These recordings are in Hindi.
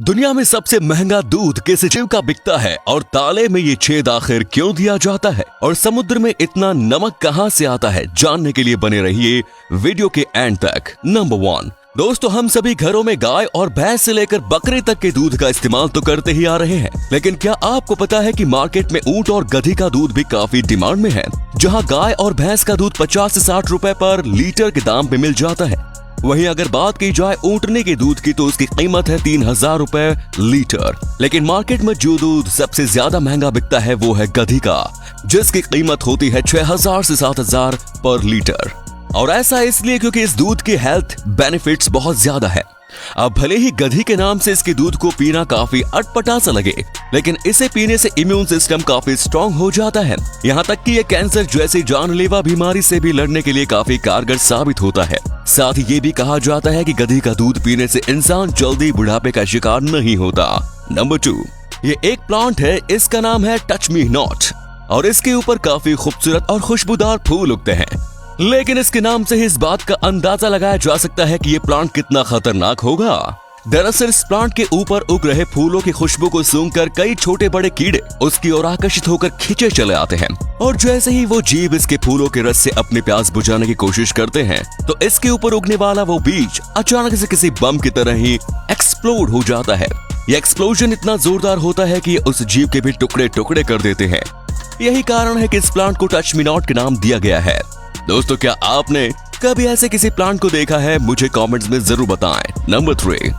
दुनिया में सबसे महंगा दूध किस जीव का बिकता है और ताले में ये छेद आखिर क्यों दिया जाता है और समुद्र में इतना नमक कहां से आता है, जानने के लिए बने रहिए वीडियो के एंड तक। नंबर 1 दोस्तों, हम सभी घरों में गाय और भैंस से लेकर बकरे तक के दूध का इस्तेमाल तो करते ही आ रहे हैं, लेकिन क्या आपको पता है कि मार्केट में ऊंट और गधी का दूध भी काफी डिमांड में है। जहां गाय और भैंस का दूध 50 से 60 रुपए पर लीटर के दाम पे मिल जाता है, वहीं अगर बात की जाए ऊंटने के दूध की तो उसकी कीमत है 3000 रुपए लीटर। लेकिन मार्केट में जो दूध सबसे ज्यादा महंगा बिकता है वो है गधी का, जिसकी कीमत होती है 6000 से 7000 पर लीटर। और ऐसा इसलिए क्योंकि इस दूध के हेल्थ बेनिफिट्स बहुत ज्यादा है। अब भले ही गधी के नाम से इसके दूध को पीना काफी अटपटा सा लगे, लेकिन इसे पीने से इम्यून सिस्टम काफी स्ट्रॉन्ग हो जाता है। यहाँ तक कि ये कैंसर जैसी जानलेवा बीमारी से भी लड़ने के लिए काफी कारगर साबित होता है। साथ ही ये भी कहा जाता है कि गधी का दूध पीने से इंसान जल्दी बुढ़ापे का शिकार नहीं होता। नंबर 2, ये एक प्लांट है, इसका नाम है टच मी नॉट और इसके ऊपर काफी खूबसूरत और खुशबूदार फूल उगते हैं। लेकिन इसके नाम से ही इस बात का अंदाजा लगाया जा सकता है कि ये प्लांट कितना खतरनाक होगा। दरअसल इस प्लांट के ऊपर उग रहे फूलों की खुशबू को सूंघकर कई छोटे बड़े कीड़े उसकी ओर आकर्षित होकर खींचे चले आते हैं, और जैसे ही वो जीव इसके फूलों के रस से अपनी प्यास बुझाने की कोशिश करते हैं तो इसके ऊपर उगने वाला वो बीज अचानक से किसी बम की तरह ही एक्सप्लोड हो जाता है। ये एक्सप्लोजन इतना जोरदार होता है कि उस जीव के भी टुकड़े टुकड़े कर देते हैं। यही कारण है कि इस प्लांट को टच मी नॉट के नाम दिया गया है। दोस्तों, क्या आपने कभी ऐसे किसी प्लांट को देखा है? मुझे कमेंट्स में जरूर बताएं। नंबर 3,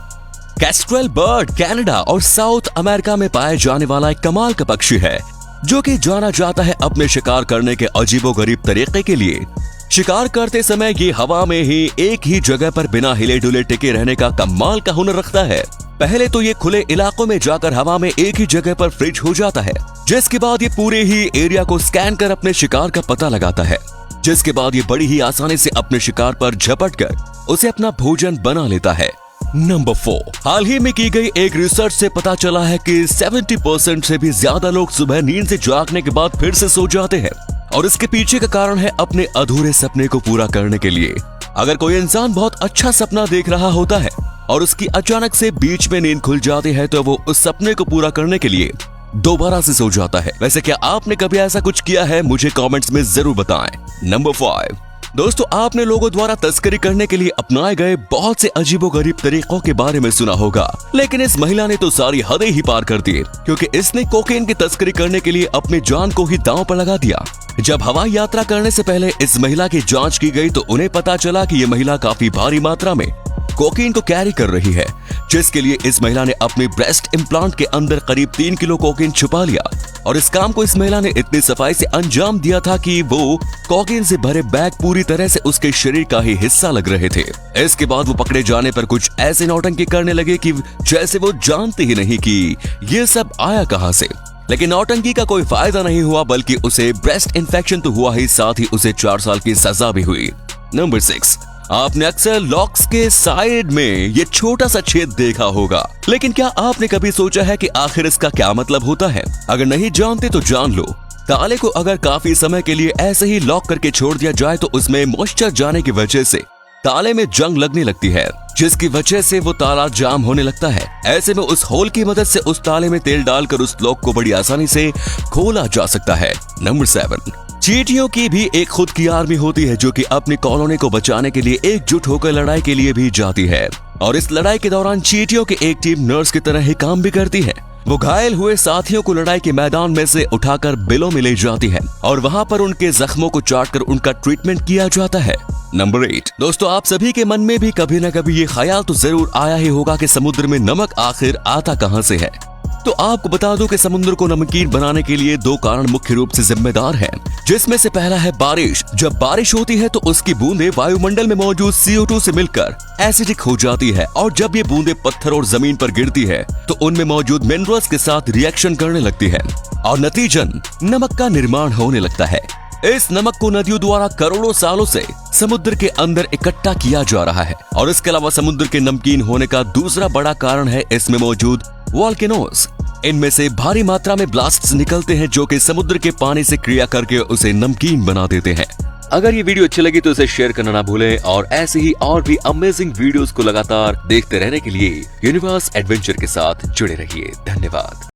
कैस्ट्रेल बर्ड कनाडा और साउथ अमेरिका में पाए जाने वाला एक कमाल का पक्षी है, जो कि जाना जाता है अपने शिकार करने के अजीबोगरीब तरीके के लिए। शिकार करते समय ये हवा में ही एक ही जगह पर बिना हिले डुले टिके रहने का कमाल का हुनर रखता है। पहले तो ये खुले इलाकों में जाकर हवा में एक ही जगह पर फ्रीज हो जाता है, जिसके बाद ये पूरे ही एरिया को स्कैन कर अपने शिकार का पता लगाता है, जिसके बाद ये बड़ी ही आसानी से अपने शिकार पर झपट कर उसे अपना भोजन बना लेता है। नंबर 4, हाल ही में की गई एक रिसर्च से पता चला है कि 70% से भी ज्यादा लोग सुबह नींद से जागने के बाद फिर से सो जाते हैं, और इसके पीछे का कारण है अपने अधूरे सपने को पूरा करने के लिए। अगर कोई इंसान बहुत अच्छा सपना देख रहा होता है और उसकी अचानक से बीच में नींद खुल जाती है तो वो उस सपने को पूरा करने के लिए दोबारा से सो जाता है। वैसे क्या आपने कभी ऐसा कुछ किया है? मुझे कमेंट्स में जरूर बताएं। नंबर 5 दोस्तों, आपने लोगों द्वारा तस्करी करने के लिए अपनाए गए बहुत से अजीबोगरीब तरीकों के बारे में सुना होगा, लेकिन इस महिला ने तो सारी हदें ही पार कर दी, क्योंकि इसने कोकेन की तस्करी करने के लिए अपनी जान को ही दांव पर लगा दिया। जब हवाई यात्रा करने से पहले इस महिला की जांच की गई तो उन्हें पता चला कि ये महिला काफी भारी मात्रा में कोकीन को कैरी कर रही है, जिसके लिए इस महिला ने अपने ब्रेस्ट इम्प्लांट के अंदर करीब 3 किलो कोकीन छुपा लिया। और इस काम को इस महिला ने इतनी सफाई से अंजाम दिया था कि वो कोकीन से भरे बैग पूरी तरह से उसके शरीर का ही हिस्सा लग रहे थे। इसके बाद वो पकड़े जाने पर कुछ ऐसे नौटंकी करने लगे कि जैसे वो जानते ही नहीं कि ये सब आया कहां से। लेकिन नौटंकी का कोई फायदा नहीं हुआ, बल्कि उसे ब्रेस्ट इन्फेक्शन तो हुआ ही, साथ ही उसे 4 साल की सजा भी हुई। नंबर 6, आपने अक्सर लॉक्स के साइड में ये छोटा सा छेद देखा होगा, लेकिन क्या आपने कभी सोचा है कि आखिर इसका क्या मतलब होता है? अगर नहीं जानते तो जान लो। ताले को अगर काफी समय के लिए ऐसे ही लॉक करके छोड़ दिया जाए तो उसमें मॉइस्चर जाने की वजह से ताले में जंग लगने लगती है, जिसकी वजह से वो ताला जाम होने लगता है। ऐसे में उस होल की मदद से उस ताले में तेल डालकर उस लॉक को बड़ी आसानी से खोला जा सकता है। नंबर 7, चींटियों की भी एक खुद की आर्मी होती है, जो कि अपनी कॉलोनी को बचाने के लिए एकजुट होकर लड़ाई के लिए भी जाती है। और इस लड़ाई के दौरान चींटियों की एक टीम नर्स की तरह ही काम भी करती है। वो घायल हुए साथियों को लड़ाई के मैदान में से उठाकर बिलों में ले जाती है और वहां पर उनके जख्मों को चाटकर उनका ट्रीटमेंट किया जाता है। नंबर 8 दोस्तों, आप सभी के मन में भी कभी न कभी ये ख्याल तो जरूर आया ही होगा कि समुद्र में नमक आखिर आता कहां से है। तो आपको बता दूं कि समुद्र को नमकीन बनाने के लिए 2 कारण मुख्य रूप से जिम्मेदार हैं, जिसमें से पहला है बारिश। जब बारिश होती है तो उसकी बूंदें वायुमंडल में मौजूद CO2 से मिलकर एसिडिक हो जाती है, और जब ये बूंदें पत्थर और जमीन पर गिरती है तो उनमें मौजूद मिनरल्स के साथ रिएक्शन करने लगती है और नतीजन नमक का निर्माण होने लगता है। इस नमक को नदियों द्वारा करोड़ों सालों से समुद्र के अंदर इकट्ठा किया जा रहा है। और इसके अलावा समुद्र के नमकीन होने का दूसरा बड़ा कारण है इसमें मौजूद वोल्केनोज। इनमें से भारी मात्रा में ब्लास्ट्स निकलते हैं, जो कि समुद्र के पानी से क्रिया करके उसे नमकीन बना देते हैं। अगर ये वीडियो अच्छी लगी तो इसे शेयर करना ना भूलें और ऐसे ही और भी अमेजिंग वीडियोस को लगातार देखते रहने के लिए यूनिवर्स एडवेंचर के साथ जुड़े रहिए। धन्यवाद।